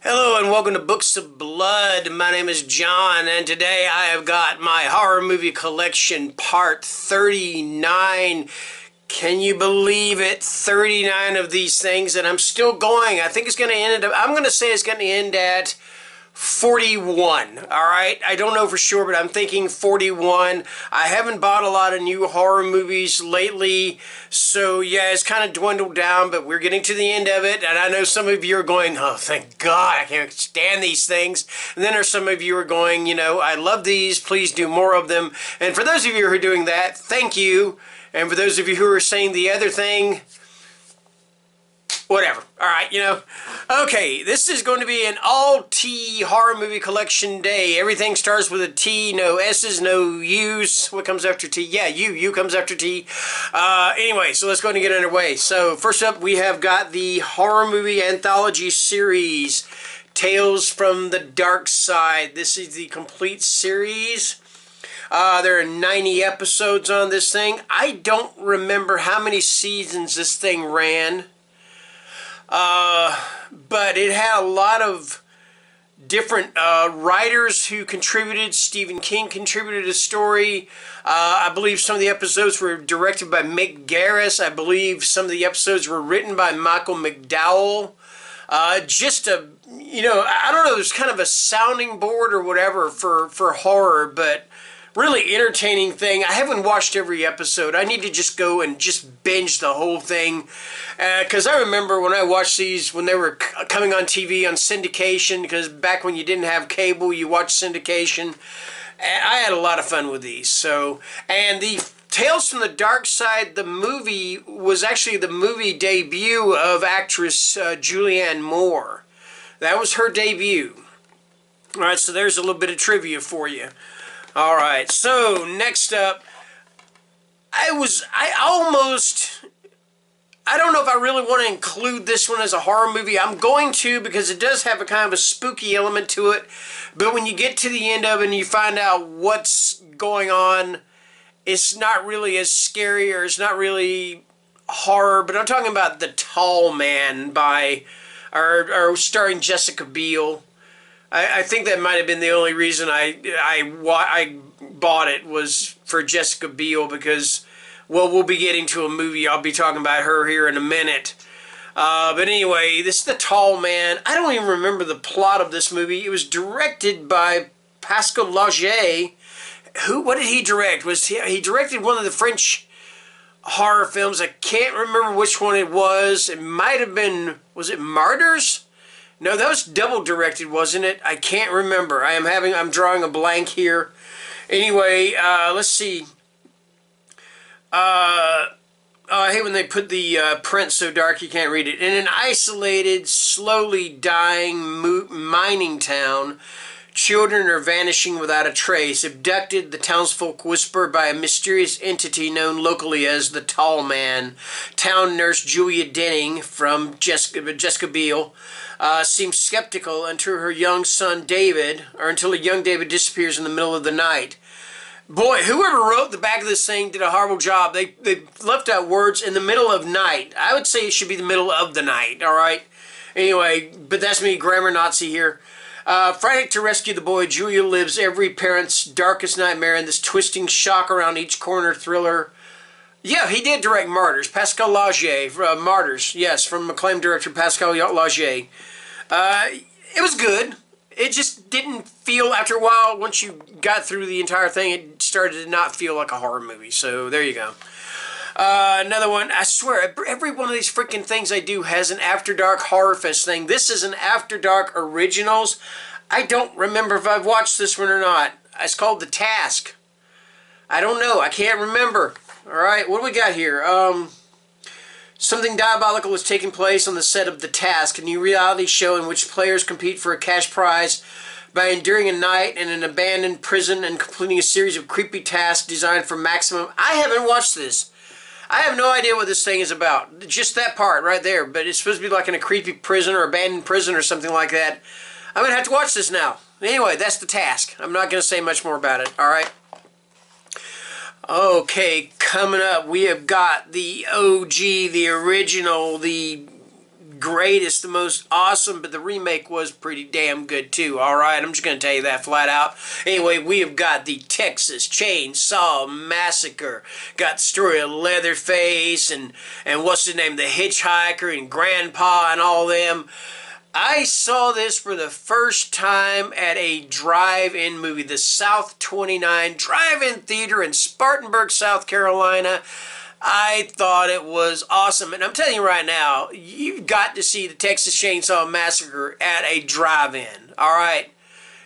Hello and welcome to Books of Blood. My name is John, and today I have got my horror movie collection part 39. Can you believe it? 39 of these things, and I'm still going. I think it's going to end up, I'm going to say it's going to end at 41. Alright, I don't know for sure, but I'm thinking 41. I haven't bought a lot of new horror movies lately, so yeah, it's kind of dwindled down, but we're getting to the end of it. And I know some of you are going, oh thank God, I can't stand these things. And then there's some of you who are going, you know, I love these, please do more of them. And for those of you who are doing that, thank you. And for those of you who are saying the other thing, whatever. Alright, you know. Okay, this is going to be an all-T horror movie collection day. Everything starts with a T, no S's, no U's. What comes after T? Yeah, U comes after T. Anyway, so let's go ahead and get underway. So, first up, we have got the horror movie anthology series, Tales from the Darkside. This is the complete series. There are 90 episodes on this thing. I don't remember how many seasons this thing ran. But it had a lot of different writers who contributed. Stephen King contributed a story. I believe some of the episodes were directed by Mick Garris. I believe some of the episodes were written by Michael McDowell. Just a, you know, I don't know, there's kind of a sounding board or whatever for horror, but really entertaining thing. I haven't watched every episode. I need to just go and just binge the whole thing. Because I remember when I watched these, when they were coming on TV on syndication, because back when you didn't have cable, you watched syndication. I had a lot of fun with these. So, and the Tales from the Darkside, the movie, was actually the movie debut of actress Julianne Moore. That was her debut. Alright, so there's a little bit of trivia for you. Alright, so next up, I don't know if I really want to include this one as a horror movie. I'm going to, because it does have a kind of a spooky element to it. But when you get to the end of it and you find out what's going on, it's not really as scary, or it's not really horror. But I'm talking about The Tall Man or starring Jessica Biel. I think that might have been the only reason I bought it, was for Jessica Biel, because, well, we'll be getting to a movie. I'll be talking about her here in a minute. But anyway, this is The Tall Man. I don't even remember the plot of this movie. It was directed by Pascal Laugier. What did he direct? He directed one of the French horror films. I can't remember which one it was. It might have been, was it Martyrs? No, that was double directed, wasn't it? I can't remember. I'm drawing a blank here. Anyway, let's see. I hate when they put the print so dark you can't read it. In an isolated, slowly dying mining town, children are vanishing without a trace. Abducted, the townsfolk whisper, by a mysterious entity known locally as the Tall Man. Town nurse Julia Denning, from Jessica Biel, seems skeptical until a young David disappears in the middle of the night. Boy, whoever wrote the back of this thing did a horrible job. They left out words "in the middle of night." I would say it should be the middle of the night, alright? Anyway, but that's me, grammar Nazi here. Frantic to rescue the boy, Julia lives every parent's darkest nightmare in this twisting shock around each corner thriller. Yeah, he did direct Martyrs. Pascal Laugier, Martyrs, yes, from acclaimed director Pascal Laugier. It was good. It just didn't feel, after a while, once you got through the entire thing, it started to not feel like a horror movie. So, there you go. Another one, I swear, every one of these freaking things I do has an After Dark Horror Fest thing. This is an After Dark Originals. I don't remember if I've watched this one or not. It's called The Task. I don't know. I can't remember. Alright, what do we got here? Something diabolical is taking place on the set of The Task, a new reality show in which players compete for a cash prize by enduring a night in an abandoned prison and completing a series of creepy tasks designed for maximum. I haven't watched this. I have no idea what this thing is about. Just that part right there. But it's supposed to be like in a creepy prison or abandoned prison or something like that. I'm going to have to watch this now. Anyway, that's the task. I'm not going to say much more about it. All right. Okay, coming up, we have got the OG, the original, the greatest, the most awesome, but the remake was pretty damn good too. Alright, I'm just going to tell you that flat out. Anyway, we have got the Texas Chainsaw Massacre. Got the story of Leatherface and what's his name, the Hitchhiker and Grandpa and all them. I saw this for the first time at a drive-in movie, the South 29 Drive-In Theater in Spartanburg, South Carolina. I thought it was awesome. And I'm telling you right now, you've got to see the Texas Chainsaw Massacre at a drive-in, all right?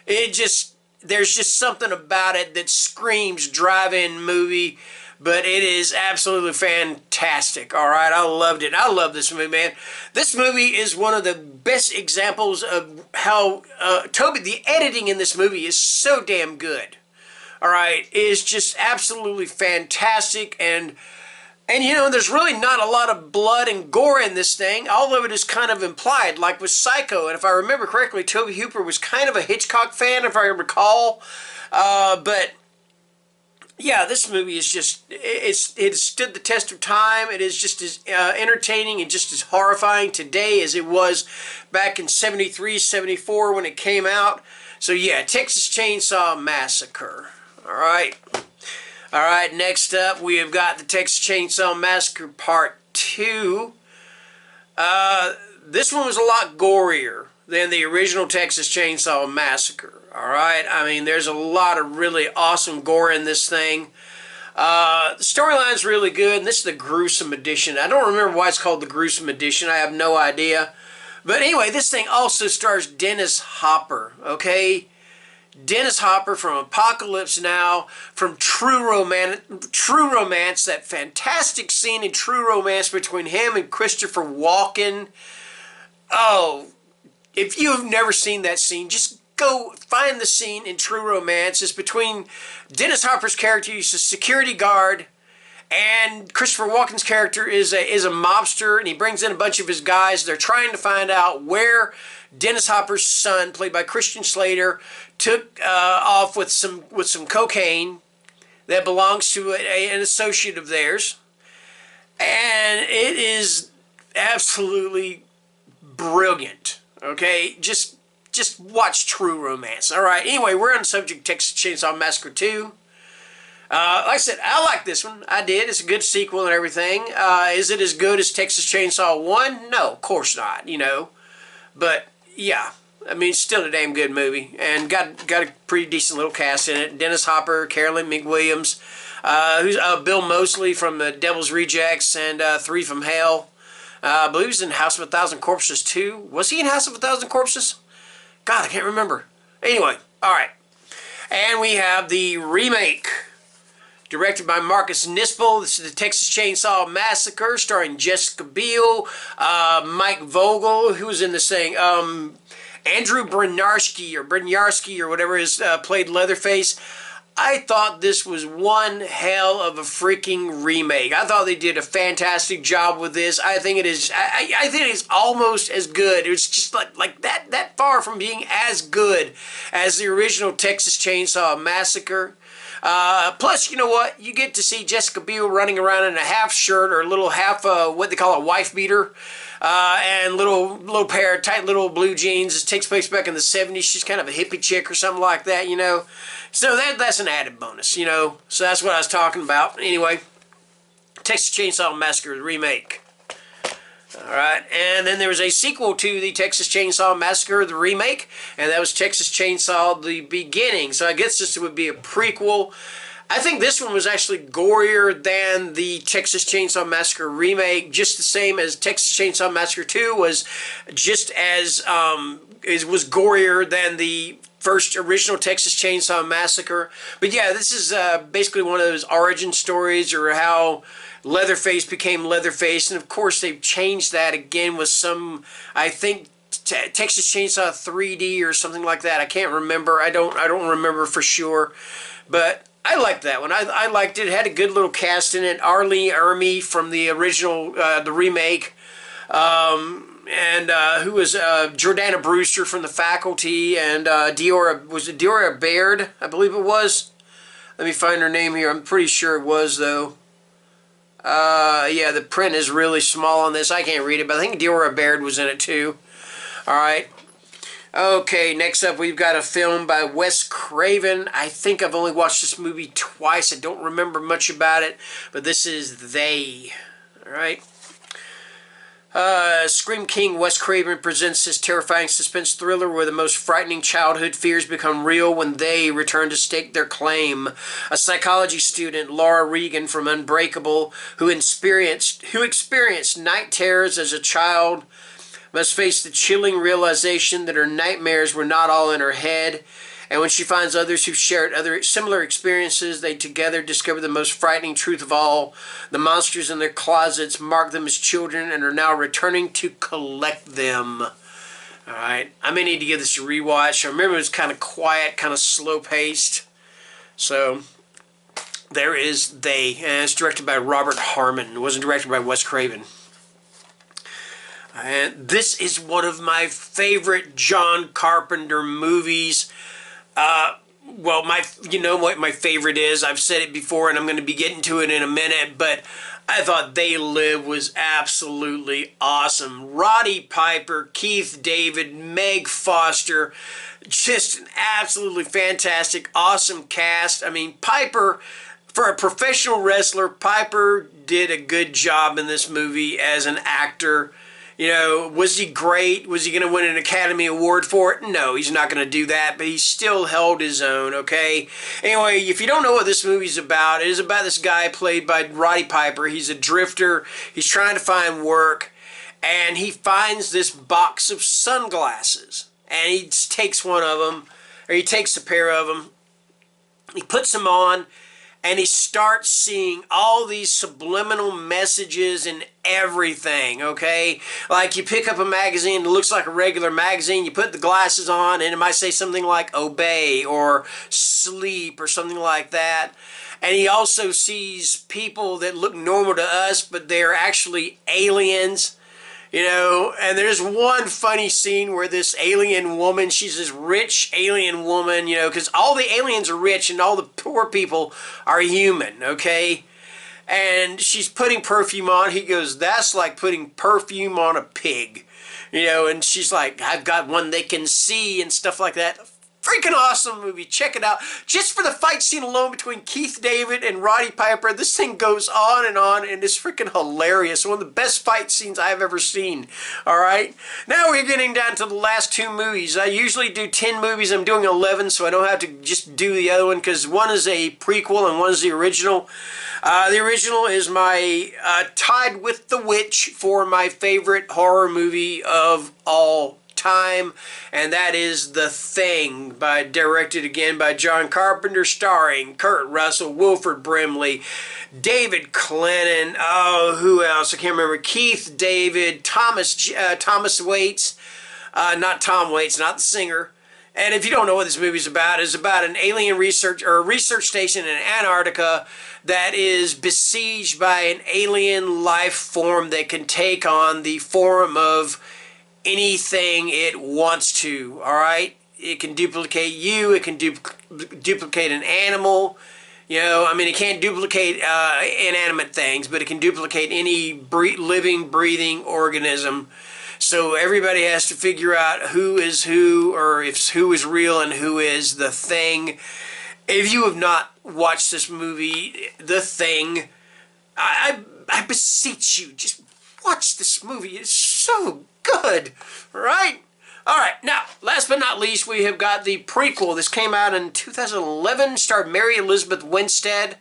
There's just something about it that screams drive-in movie. But it is absolutely fantastic, all right? I loved it. I love this movie, man. This movie is one of the best examples of how the editing in this movie is so damn good, all right? It's just absolutely fantastic, and you know, there's really not a lot of blood and gore in this thing. All of it is kind of implied, like with Psycho. And if I remember correctly, Tobe Hooper was kind of a Hitchcock fan, if I recall. But yeah, this movie is just, it stood the test of time. It is just as entertaining and just as horrifying today as it was back in 73, 74 when it came out. So yeah, Texas Chainsaw Massacre. All right. All right, next up we have got the Texas Chainsaw Massacre Part 2. This one was a lot gorier than the original Texas Chainsaw Massacre. All right, I mean, there's a lot of really awesome gore in this thing. The storyline's really good, and this is the gruesome edition. I don't remember why it's called the gruesome edition. I have no idea. But anyway, this thing also stars Dennis Hopper, okay? Dennis Hopper from Apocalypse Now, from True Romance, that fantastic scene in True Romance between him and Christopher Walken. Oh, if you've never seen that scene, just go find the scene in True Romance. It's between Dennis Hopper's character, he's a security guard, and Christopher Walken's character is a mobster, and he brings in a bunch of his guys. They're trying to find out where Dennis Hopper's son, played by Christian Slater, took off with some cocaine that belongs to an associate of theirs. And it is absolutely brilliant. Okay, just watch True Romance. All right. Anyway, we're on the subject of Texas Chainsaw Massacre 2. Like I said, I like this one. I did. It's a good sequel and everything. Is it as good as Texas Chainsaw 1? No, of course not, you know. But, yeah. I mean, it's still a damn good movie. And got a pretty decent little cast in it. Dennis Hopper, Carolyn McWilliams, who's Bill Moseley from The Devil's Rejects and 3 from Hell. I believe he was in House of a Thousand Corpses too. Was he in House of a Thousand Corpses? God, I can't remember. Anyway, alright. And we have the remake, directed by Marcus Nispel. This is the Texas Chainsaw Massacre, starring Jessica Biel, Mike Vogel, who was in this thing, Andrew Brynjarski or whatever is played Leatherface. I thought this was one hell of a freaking remake. I thought they did a fantastic job with this. I think it is. I think it's almost as good. It's just like that far from being as good as the original Texas Chainsaw Massacre. Plus, you know what? You get to see Jessica Biel running around in a half shirt or a little half, what they call a wife beater, and little pair of tight little blue jeans. It takes place back in the 70s. She's kind of a hippie chick or something like that, you know. So that's an added bonus, you know. So that's what I was talking about. Anyway, Texas Chainsaw Massacre remake. Alright, and then there was a sequel to the Texas Chainsaw Massacre, the remake, and that was Texas Chainsaw The Beginning. So I guess this would be a prequel. I think this one was actually gorier than the Texas Chainsaw Massacre remake, just the same as Texas Chainsaw Massacre 2 was just as, was gorier than the first original Texas Chainsaw Massacre. But yeah, this is basically one of those origin stories, or how Leatherface became Leatherface, and of course they've changed that again with some, I think, Texas Chainsaw 3D or something like that. I can't remember. I don't remember for sure, but I liked that one. I liked it. It had a good little cast in it. Arlie Ermy from the original, the remake, and who was Jordana Brewster from The Faculty, and Diora Baird, I believe it was. Let me find her name here. I'm pretty sure it was, though. Yeah, the print is really small on this. I can't read it, but I think Diora Baird was in it too. All right. Okay, next up we've got a film by Wes Craven. I think I've only watched this movie twice. I don't remember much about it, but this is They. All right. Scream King Wes Craven presents this terrifying suspense thriller where the most frightening childhood fears become real when they return to stake their claim. A psychology student, Laura Regan from Unbreakable, who experienced night terrors as a child, must face the chilling realization that her nightmares were not all in her head. And when she finds others who shared other similar experiences, they together discover the most frightening truth of all. The monsters in their closets mark them as children and are now returning to collect them. Alright, I may need to give this a rewatch. I remember it was kind of quiet, kind of slow-paced. So, there is They. And it's directed by Robert Harmon. It wasn't directed by Wes Craven. And this is one of my favorite John Carpenter movies. Well, you know what my favorite is. I've said it before, and I'm going to be getting to it in a minute, but I thought They Live was absolutely awesome. Roddy Piper, Keith David, Meg Foster, just an absolutely fantastic, awesome cast. I mean, Piper, for a professional wrestler, Piper did a good job in this movie as an actor. You know, was he great? Was he going to win an Academy Award for it? No, he's not going to do that, but he still held his own, okay? Anyway, if you don't know what this movie's about, it is about this guy played by Roddy Piper. He's a drifter. He's trying to find work, and he finds this box of sunglasses, and he takes one of them, or he takes a pair of them. He puts them on, and he starts seeing all these subliminal messages in everything, okay? Like you pick up a magazine that looks like a regular magazine, you put the glasses on, and it might say something like obey or sleep or something like that. And he also sees people that look normal to us, but they're actually aliens. You know, and there's one funny scene where this alien woman, she's this rich alien woman, you know, because all the aliens are rich and all the poor people are human, okay? And she's putting perfume on. He goes, that's like putting perfume on a pig. You know, and she's like, I've got one they can see and stuff like that. Freaking awesome movie. Check it out. Just for the fight scene alone between Keith David and Roddy Piper, this thing goes on, and it's freaking hilarious. One of the best fight scenes I've ever seen. Alright? Now we're getting down to the last two movies. I usually do 10 movies. I'm doing 11, so I don't have to just do the other one, because one is a prequel and one is the original. The original is my tied with The Witch for my favorite horror movie of all time, and that is The Thing, directed again by John Carpenter, starring Kurt Russell, Wilford Brimley, David Clennon, oh, who else? I can't remember. Keith David, Thomas Waits, not Tom Waits, not the singer. And if you don't know what this movie's about, it's about an alien research station in Antarctica that is besieged by an alien life form that can take on the form of anything it wants to, alright? It can duplicate you, it can duplicate an animal, you know, I mean, it can't duplicate inanimate things, but it can duplicate any living, breathing organism. So everybody has to figure out who is who, or if who is real and who is the thing. If you have not watched this movie, The Thing, I beseech you, just watch this movie. It's so good, right? All right, now, last but not least, we have got the prequel. This came out in 2011, starred Mary Elizabeth Winstead,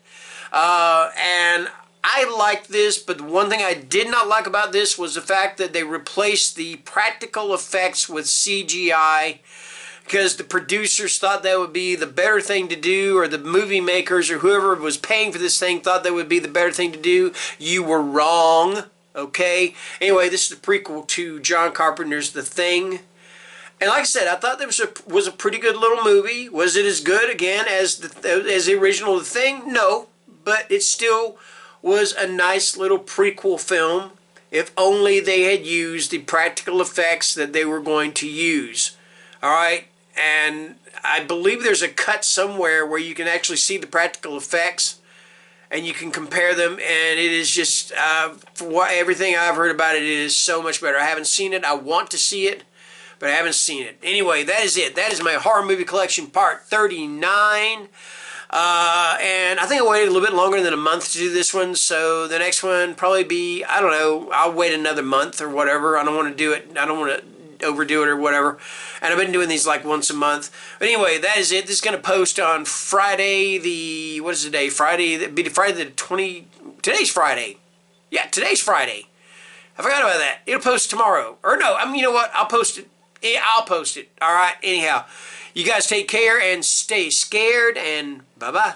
and I liked this, but the one thing I did not like about this was the fact that they replaced the practical effects with CGI, because the producers thought that would be the better thing to do, or the movie makers or whoever was paying for this thing thought that would be the better thing to do. You were wrong. Okay? Anyway, this is the prequel to John Carpenter's The Thing. And like I said, I thought there was a pretty good little movie. Was it as good again as the original The Thing? No, but it still was a nice little prequel film. If only they had used the practical effects that they were going to use. All right, and I believe there's a cut somewhere where you can actually see the practical effects and you can compare them, and it is just for everything I've heard about it, it is so much better. I haven't seen it. I want to see it, but I haven't seen it. Anyway, that is it. That is my horror movie collection part 39. And I think I waited a little bit longer than a month to do this one, so the next one probably be, I don't know, I'll wait another month or whatever. I don't want to do it. I don't want to overdo it or whatever. And I've been doing these like once a month. But anyway, that is it. This is going to post on Friday what is the day? Friday, it'd be Friday the 20, today's Friday. Yeah, today's Friday. I forgot about that. It'll post tomorrow. Or no, you know what? I'll post it. I'll post it. All right. Anyhow, you guys take care and stay scared, and bye-bye.